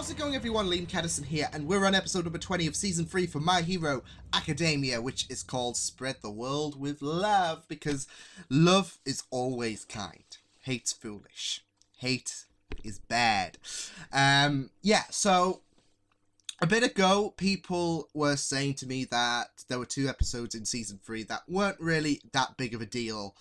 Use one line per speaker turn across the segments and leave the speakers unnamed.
How's it going, everyone? Liam Caddison here, and we're on episode number 20 of Season 3 for My Hero Academia, which is called Spread the World with Love, because love is always kind. Hate's foolish. Hate is bad. Yeah, so a bit ago, people were saying to me that there were 2 episodes in Season 3 that weren't really that big of a deal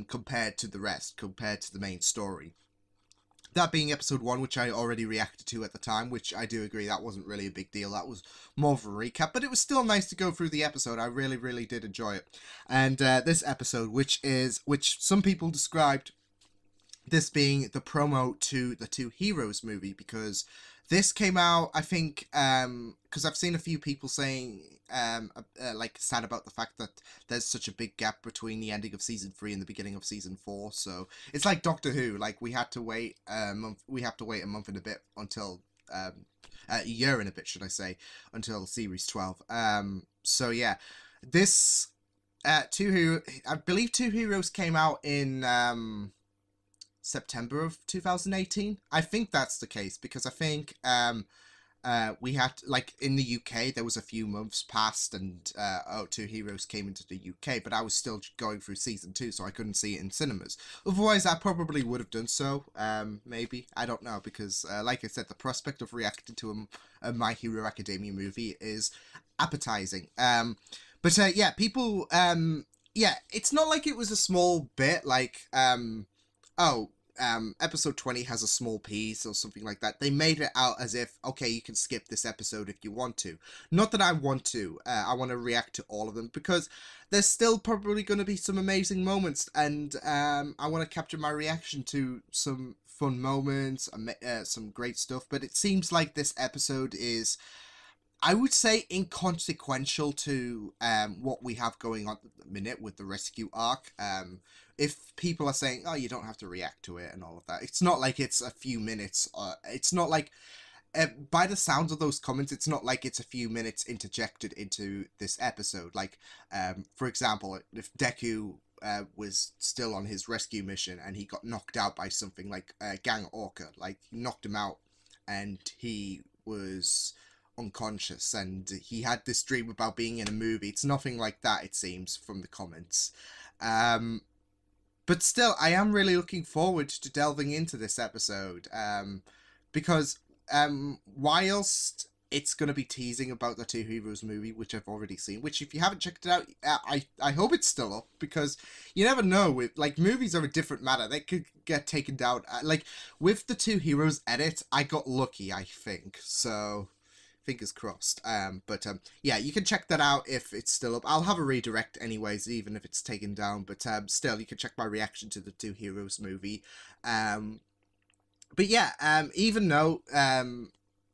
compared to the rest, compared to the main story. That being episode 1, which I already reacted to at the time, which I do agree that wasn't really a big deal. That was more of a recap, but it was still nice to go through the episode. I really, really did enjoy it. And this episode, which some people described this being the promo to the Two Heroes movie, because this came out, I think, because I've seen a few people saying, like, sad about the fact that there's such a big gap between the ending of Season 3 and the beginning of Season 4, so it's like Doctor Who, like, we have to wait a month and a bit until, a year and a bit, should I say, until Series 12, so yeah, this, I believe Two Heroes came out in, September of 2018. I think that's the case, because I think we had, like, in the UK there was a few months past and Two Heroes came into the UK, but I was still going through Season 2, so I couldn't see it in cinemas. Otherwise I probably would have done so, maybe, I don't know, because like I said, the prospect of reacting to a My Hero Academia movie is appetizing. But yeah, people, yeah, it's not like it was a small bit, like, episode 20 has a small piece or something like that. They made it out as if, okay, you can skip this episode if you want to. Not that I want to. I want to react to all of them, because there's still probably going to be some amazing moments, and I want to capture my reaction to some fun moments, some great stuff, but it seems like this episode is, I would say, inconsequential to what we have going on at the minute with the rescue arc. If people are saying, oh, you don't have to react to it and all of that, it's not like it's a few minutes. It's not like, by the sounds of those comments, it's not like it's a few minutes interjected into this episode. Like, for example, if Deku was still on his rescue mission and he got knocked out by something like Gang Orca, like, he knocked him out and he was unconscious and he had this dream about being in a movie. It's nothing like that, it seems, from the comments. But still, I am really looking forward to delving into this episode, because whilst it's going to be teasing about the Two Heroes movie, which I've already seen, which, if you haven't checked it out, I hope it's still up, because you never know. With, like, movies are a different matter. They could get taken down. Like, with the Two Heroes edit, I got lucky, I think, so fingers crossed. Yeah, you can check that out if it's still up. I'll have a redirect anyways, even if it's taken down, but still, you can check my reaction to the Two Heroes movie. But yeah, even though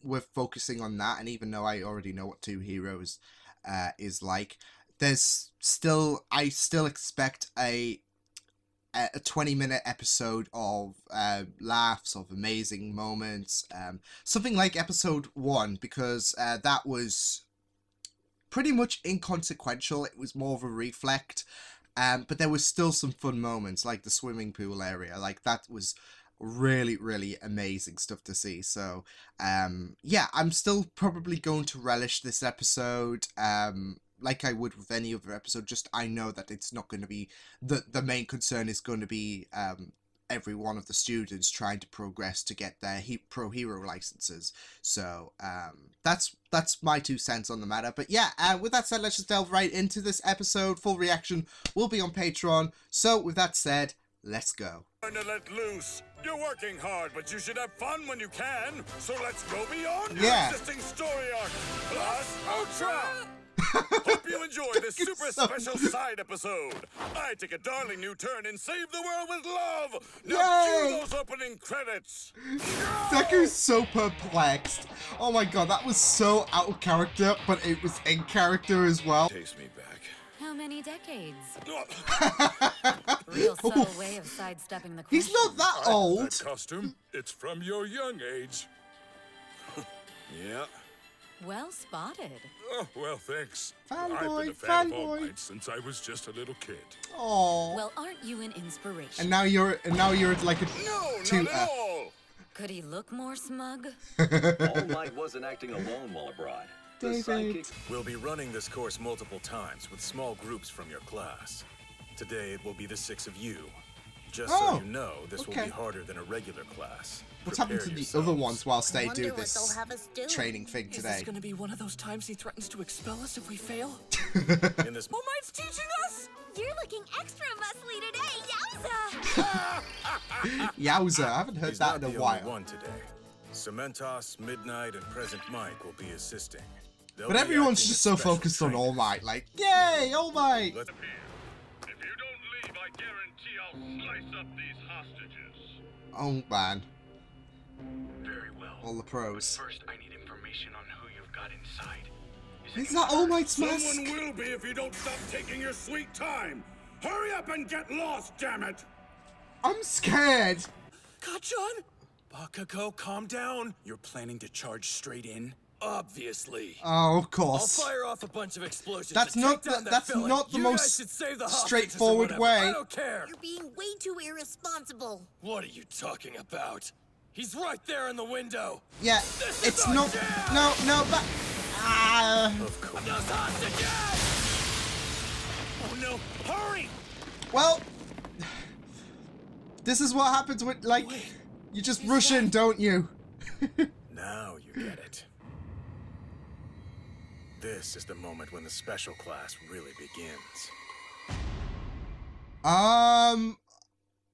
we're focusing on that, and even though I already know what Two Heroes is like, there's still, I still expect a 20-minute episode of laughs, of amazing moments, something like episode 1, because that was pretty much inconsequential. It was more of a reflect, but there was still some fun moments, like the swimming pool area. Like, that was really, really amazing stuff to see. So yeah, I'm still probably going to relish this episode, like I would with any other episode. Just, I know that it's not going to be, the main concern is going to be every one of the students trying to progress to get their pro hero licenses. So that's my 2 cents on the matter. But yeah, with that said, let's just delve right into this episode. Full reaction will be on Patreon. So with that said, let's go.
To let loose. You're working hard, but you should have fun when you can. So let's go beyond your existing story arc. Plus Ultra! Hope you enjoy this super special side episode. I take a darling new turn and save the world with love. Now cue those opening credits.
Deku's so perplexed. Oh my god, that was so out of character, but it was in character as well.
Takes me back.
How many decades? Real subtle way of sidestepping the question.
He's not that old.
That costume, it's from your young age. Yeah.
Well spotted.
Oh, well, thanks.
Fanboy,
I've been a fan of All Might since I was just a little kid.
Oh.
Well, aren't you an inspiration?
And now you're like a
No,
tutor.
not at all.
Could he look more smug?
All Might wasn't acting alone while abroad. The
David.
sidekicks.
We'll be running this course multiple times with small groups from your class. Today it will be the 6 of you. Just so you know, this will be harder than a regular class.
What's happened to the other ones whilst they do this training thing
Is
today?
this gonna be one of those times he threatens to expel us if we fail?
In this
All Might's teaching us!
You're looking extra muscly today, yowza!
Yowza, I haven't heard
He's
that
not
in a
the
while.
only one today. Cementos, Midnight, and Present Mike will be assisting. They'll
But
be
everyone's
acting
just
as
so
special
focused on
trainers.
All Might, like, yay, All Might!
Let's-
If you don't leave, I guarantee I'll slice up these hostages.
Oh man,
Very well.
all the pros.
First, I need information on who you've got inside.
Is that All Might's mask?
Someone will be if you don't stop taking your sweet time. Hurry up and get lost, damn it!
I'm scared!
Kachan?
Bakugo, calm down. You're planning to charge straight in? Obviously.
Oh, of
I'll
course.
fire off a bunch of explosions.
That's
and
not
take down
the-
that
that's
villain.
not the
You
most
guys should save the hostages or
straightforward
whatever.
way.
I don't care.
You're being way too irresponsible.
What are you talking about? He's right there in the window.
Yeah,
This is
it's
our
not.
chance!
No, but.
Those hostages! Oh no! Hurry!
Well, this is what happens when, like, you just rush in, don't you?
Now you get it. This is the moment when the special class really begins.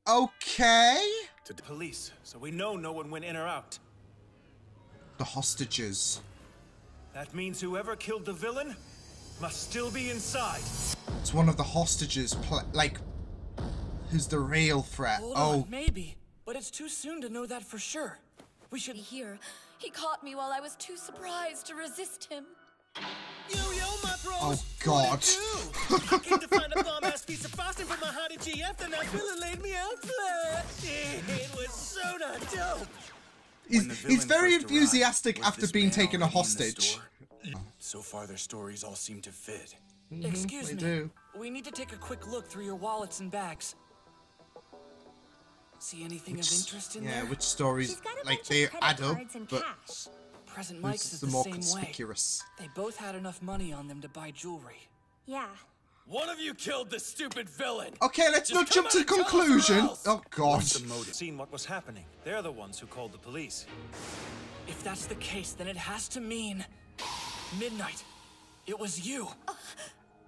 Okay.
To the police, so we know no one went in or out.
The hostages.
That means whoever killed the villain must still be inside.
It's one of the hostages, like, who's the real threat.
Hold
Oh,
on, maybe. But it's too soon to know that for sure. We should...
Here, he caught me while I was too surprised to resist him.
Yo, my bros!
Oh, God.
I came to find a bomb-ass piece of frosting from my hottie GF, and that villain laid me out flat. It was so not dope.
he's very enthusiastic after being taken a
already in the
hostage.
store? So far, their stories all seem to fit.
Excuse
they
me.
do.
We need to take a quick look through your wallets and bags. See anything of interest in
Yeah,
there?
which stories,
She's got a
like,
bunch
they
of credit
add up,
cards and
but
cash.
Present
who's
Mike's is
the
the
more
same way.
conspicuous?
They both had enough money on them to buy jewelry.
Yeah.
One of you killed the stupid villain.
Okay, let's
Just
not jump
come
to
out and tell us or
conclusion.
else.
Oh, God.
What's the motive? Seen what was happening. They're the ones who called the police.
If that's the case, then it has to mean... Midnight. It was you.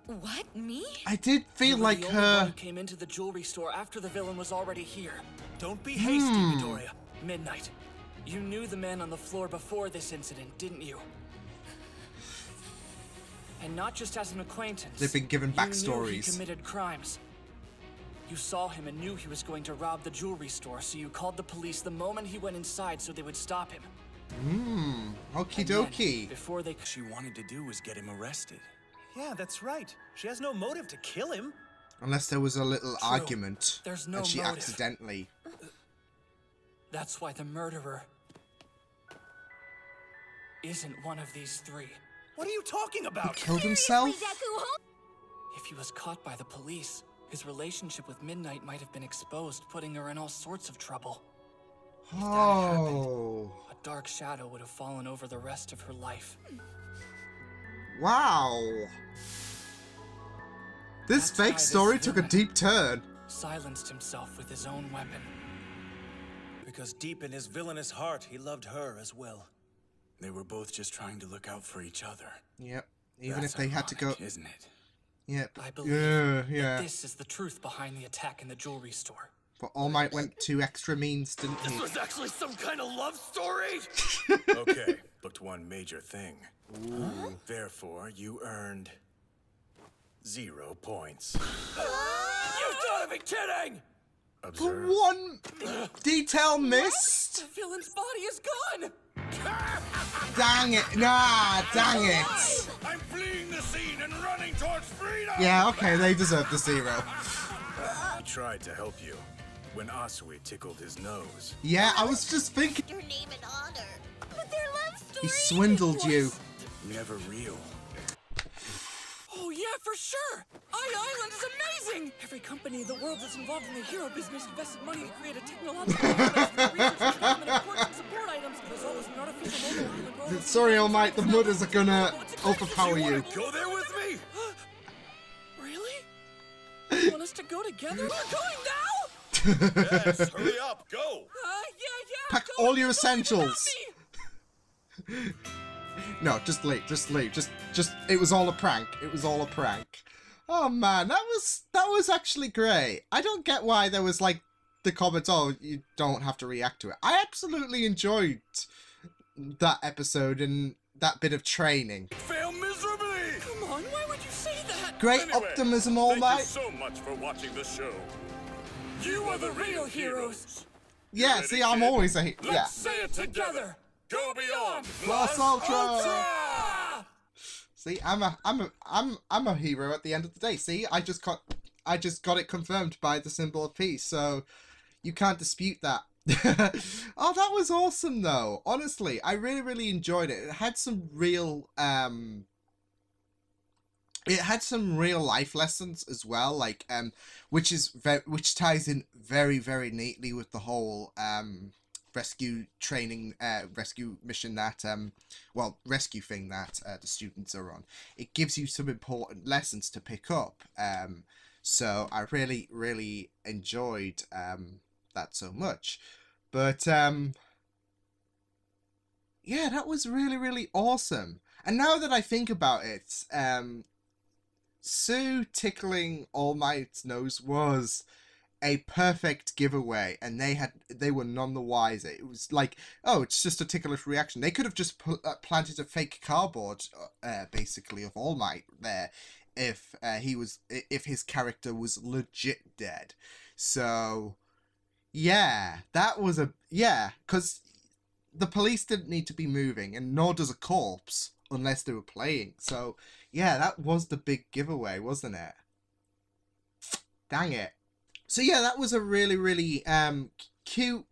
What, me?
I did feel
You were
like
the only one
her.
who came into the jewelry store after the villain was already here.
Don't be hasty, Midoriya.
Midnight. You knew the man on the floor before this incident, didn't you? And not just as an acquaintance.
They've been given
You knew he
backstories.
committed crimes. You saw him and knew he was going to rob the jewelry store, so you called the police the moment he went inside so they would stop him.
Okie
And then,
dokie.
before they...
She wanted to do was get him arrested.
Yeah, that's right. She has no motive to kill him.
Unless there was a little argument.
There's no
and she
motive.
accidentally.
That's why the murderer isn't one of these three.
What are you talking about?
Killed himself?
Deku,
If he was caught by the police, his relationship with Midnight might have been exposed, putting her in all sorts of trouble.
Oh.
A dark shadow would have fallen over the rest of her life.
Wow. This
That's why
fake
this
story took a
villain
deep turn.
silenced himself with his own weapon.
Because deep in his villainous heart, he loved her as well. They were both just trying to look out for each other.
Yep. Even
That's
if they had to go.
ironic, isn't it?
Yep.
I believe
Yeah,
that
yeah.
this is the truth behind the attack in the jewelry store.
But All Might went to extra means, didn't he?
This was actually some kind of love story?
Okay, booked one major thing. Therefore, you earned 0 points.
You've got to be kidding!
For
Observe.
one detail missed.
The villain's body is gone!
Dang it. Nah, dang it.
I'm fleeing the scene and running towards freedom!
Yeah, okay, they deserve the 0.
He tried to help you when Asui tickled his nose.
Yeah, I was just thinking.
your name and honor. But their love story.
He swindled you.
Never real.
Oh, yeah, for sure! Island is amazing! Every company in the world that's involved in the hero business invested money to create a technological advancement for research and development of ports and support items. The result was an artificial mobile island.
Sorry, All Might, the mudders are gonna overpower you.
Go there with me?
Really? You want us to go together? We're going now?
Yes, hurry up, go!
Yeah.
Pack all your essentials. No, just leave. Just it was all a prank. It was all a prank. Oh man, that was actually great. I don't get why there was like the comments, oh, you don't have to react to it. I absolutely enjoyed that episode and that bit of training.
Fail miserably!
Come on, why would you say that?
Great
Anyway,
optimism, All Might.
Thank you so much for watching the show. You are the real heroes.
Yeah,
Ready,
see, I'm
kid?
always a
Let's
yeah.
say it together. Go beyond.
Plus Ultra. See, I'm a hero at the end of the day. See, I just got it confirmed by the symbol of peace, so you can't dispute that. Oh, that was awesome though. Honestly, I really enjoyed it. It had some real life lessons as well, like which ties in very neatly with the whole rescue mission that rescue thing that the students are on. It gives you some important lessons to pick up, so I really enjoyed that so much. But yeah, that was really awesome. And now that I think about it, Sue tickling All Might's nose was a perfect giveaway, and they were none the wiser. It was like, oh, it's just a ticklish reaction. They could have just planted a fake cardboard, basically, of All Might there, if his character was legit dead. So yeah, that was because the police didn't need to be moving, and nor does a corpse unless they were playing. So yeah, that was the big giveaway, wasn't it? Dang it. So yeah, that was a really cute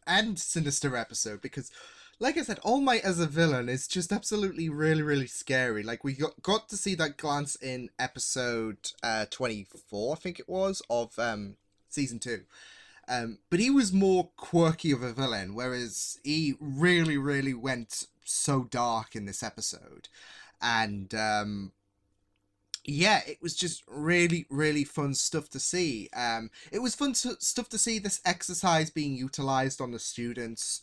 and sinister episode, because like I said, All Might as a villain is just absolutely really scary. Like, we got to see that glance in episode 24, I think it was, of season 2. But he was more quirky of a villain, whereas he really went so dark in this episode. And yeah, it was just really fun stuff to see. It was fun stuff to see this exercise being utilized on the students,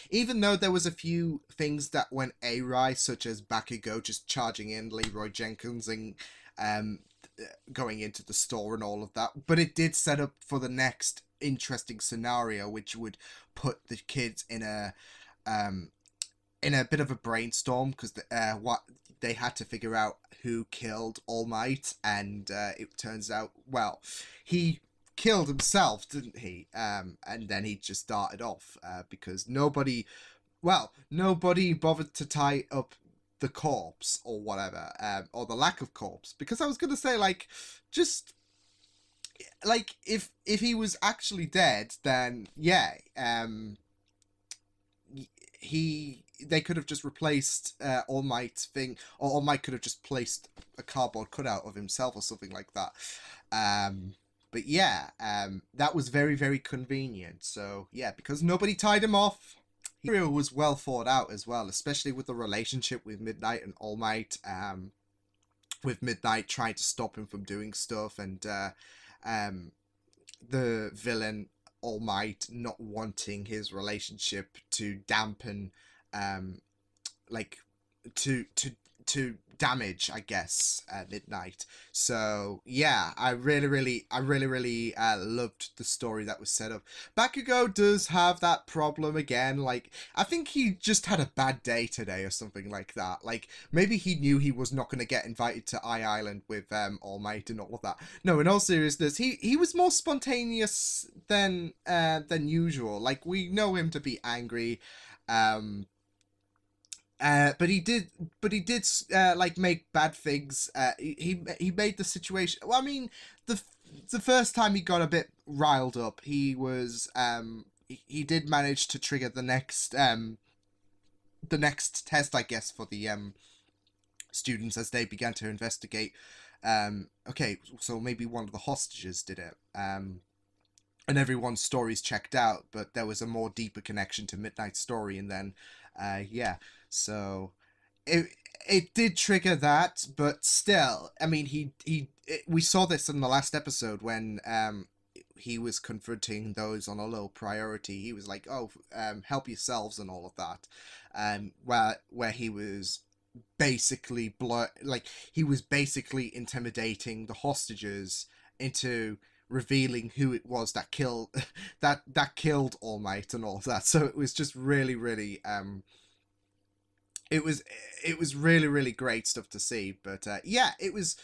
even though there was a few things that went awry, such as Bakugo just charging in Leroy Jenkins and going into the store and all of that. But it did set up for the next interesting scenario, which would put the kids in a bit of a brainstorm, because what they had to figure out who killed All Might, and it turns out, well, he killed himself, didn't he? And then he just started off because nobody bothered to tie up the corpse or whatever, or the lack of corpse. Because I was gonna say, like, just like if he was actually dead, then yeah, they could have just replaced All Might's thing, or All Might could have just placed a cardboard cutout of himself or something like that. But yeah, that was very convenient. So yeah, because nobody tied him off, it was well thought out as well, especially with the relationship with Midnight and All Might. With Midnight trying to stop him from doing stuff, and the villain All Might not wanting his relationship to dampen, like to damage, I guess, Midnight. So yeah, I really loved the story that was set up. Bakugo does have that problem again. Like, I think he just had a bad day today or something like that. Like, maybe he knew he was not going to get invited to Island with All Might and all of that. No, in all seriousness, he was more spontaneous than usual. Like, we know him to be angry, but he did like make bad things. He made the situation. Well, I mean, the first time he got a bit riled up, he was he did manage to trigger the next test, I guess, for the students as they began to investigate. Okay, so maybe one of the hostages did it. And everyone's stories checked out, but there was a more deeper connection to Midnight's story, and then, yeah, so it did trigger that, but still, I mean, we saw this in the last episode when he was confronting those on a low priority. He was like, "Oh, help yourselves" and all of that, where he was basically he was basically intimidating the hostages into revealing who it was that killed that killed All Might and all of that. So it was just really, really it was really, really great stuff to see. But yeah, it was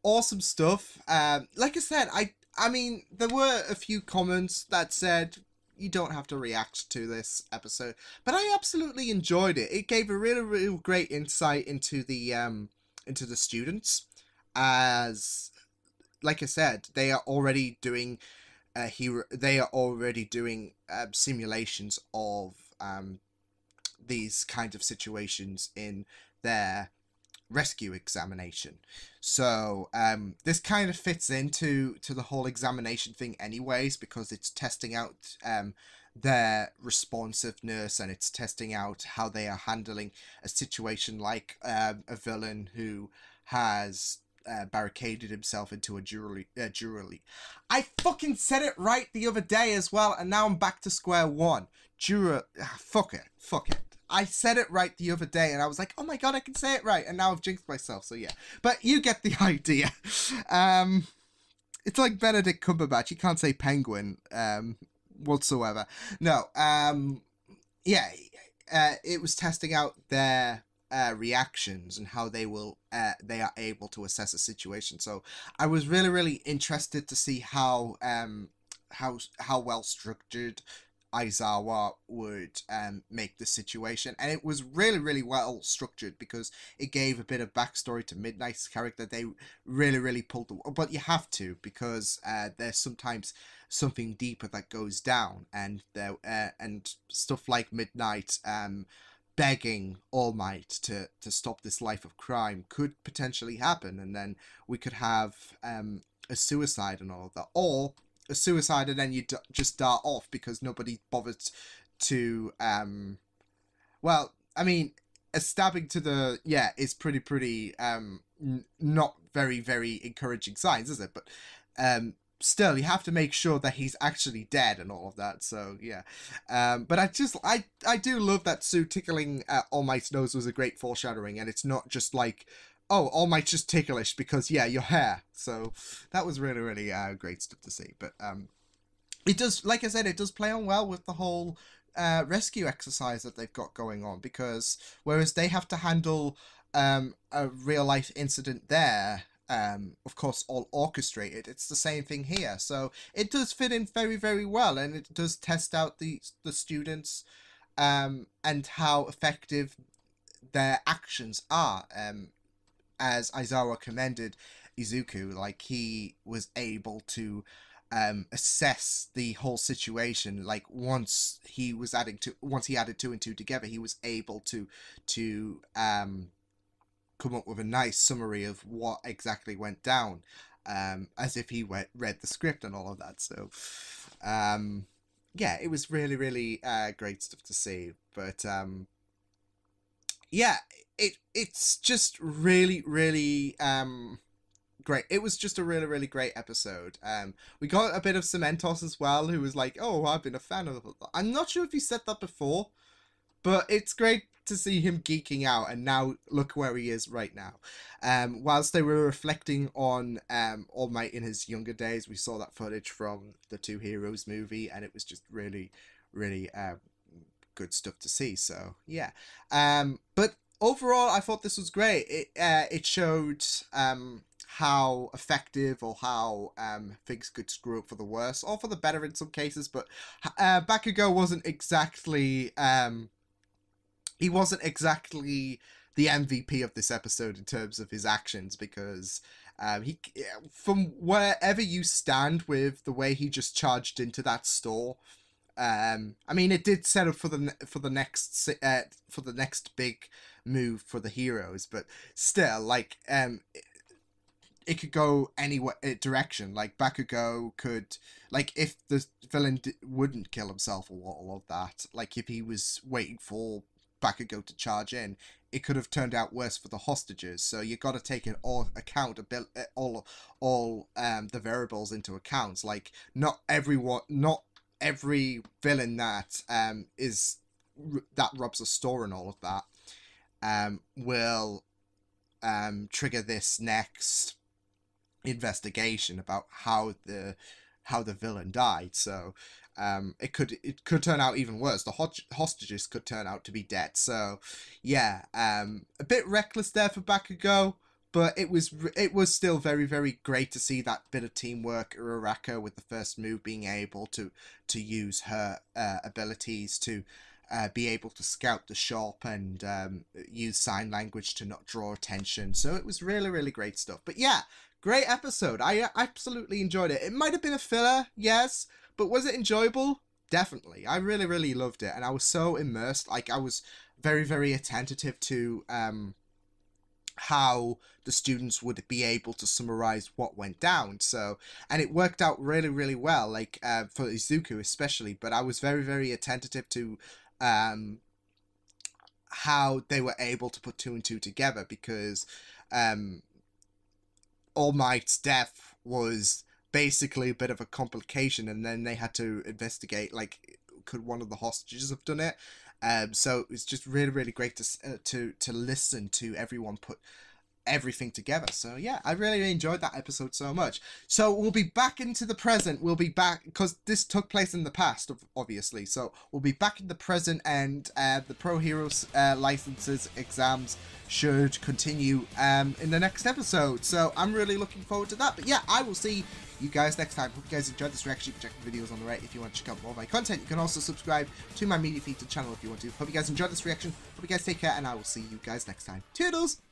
awesome stuff. Like I said, I mean, there were a few comments that said you don't have to react to this episode, but I absolutely enjoyed it. It gave a really, really great insight into the students, as, like I said, they are already doing simulations of these kinds of situations in their rescue examination. So this kind of fits into the whole examination thing anyways, because it's testing out their responsiveness, and it's testing out how they are handling a situation like a villain who has barricaded himself into a jewelry. I fucking said it right the other day as well, and now I'm back to square one. Fuck it. I said it right the other day, and I was like, oh my god, I can say it right, and now I've jinxed myself, so yeah. But you get the idea. It's like Benedict Cumberbatch. You can't say penguin whatsoever. No, yeah, it was testing out their reactions and how they are able to assess a situation. So I was really, really interested to see how well structured Aizawa would make the situation, and it was really, really well structured because it gave a bit of backstory to Midnight's character. They really, really pulled but you have to, because there's sometimes something deeper that goes down, and and stuff like Midnight begging All Might to stop this life of crime could potentially happen, and then we could have a suicide and all of that, or a suicide and then you just dart off because nobody bothered to well, I mean, a stabbing to the is pretty not very, very encouraging signs, is it? But still, you have to make sure that he's actually dead and all of that. So yeah, but I do love that Sue tickling All Might's nose was a great foreshadowing, and it's not just like, oh, All Might's just ticklish because, yeah, your hair. So that was really, really great stuff to see. But it does, like I said, it does play on well with the whole rescue exercise that they've got going on, because whereas they have to handle a real-life incident there, of course, all orchestrated, it's the same thing here. So it does fit in very, very well, and it does test out the students and how effective their actions are. As Aizawa commended Izuku, like, he was able to assess the whole situation. Like, once he added 2 and 2 together, he was able to come up with a nice summary of what exactly went down, as if he read the script and all of that. So yeah, it was really, really great stuff to see. But yeah, it's just really, really great. It was just a really, really great episode. We got a bit of Cementos as well, who was like, oh, I've been a fan of it. I'm not sure if he said that before, but it's great to see him geeking out, and now look where he is right now. Whilst they were reflecting on All Might in his younger days, we saw that footage from the Two Heroes movie, and it was just really, really good stuff to see. So yeah, but overall, I thought this was great. It showed how effective, or how things could screw up for the worse or for the better in some cases. But Bakugo wasn't exactly he wasn't exactly the MVP of this episode in terms of his actions, because he, from wherever you stand with the way he just charged into that store, I mean, it did set up for the next big move for the heroes, but still, like, it could go any direction. Like, Bakugo could, like, if the villain wouldn't kill himself or all of that, like, if he was waiting for Bakugo to charge in, it could have turned out worse for the hostages. So you got to take in all the variables into account. Like, not every villain that that robs a store and all of that will trigger this next investigation about how the villain died. So it could turn out even worse. The hostages could turn out to be dead. So yeah, a bit reckless there for Bakugo, but it was still very, very great to see that bit of teamwork. Uraraka, with the first move, being able to use her abilities to be able to scout the shop and use sign language to not draw attention. So it was really, really great stuff. But yeah, great episode. I absolutely enjoyed it. It might have been a filler, yes, but was it enjoyable? Definitely. I really, really loved it, and I was so immersed. Like, I was very, very attentive to how the students would be able to summarize what went down. So, and it worked out really, really well, like for Izuku especially. But I was very, very attentive to how they were able to put 2 and 2 together, because All Might's death was basically a bit of a complication, and then they had to investigate, like, could one of the hostages have done it? So it was just really, really great to listen to everyone put everything together. So yeah, I really enjoyed that episode so much. So we'll be back into the present. We'll be back, because this took place in the past, obviously. So we'll be back in the present, and the Pro Heroes licenses exams should continue in the next episode. So I'm really looking forward to that. But yeah, I will see you guys next time. Hope you guys enjoyed this reaction. You can check the videos on the right if you want to check out more of my content. You can also subscribe to my media feed channel if you want to. Hope you guys enjoyed this reaction. Hope you guys take care, and I will see you guys next time. Toodles!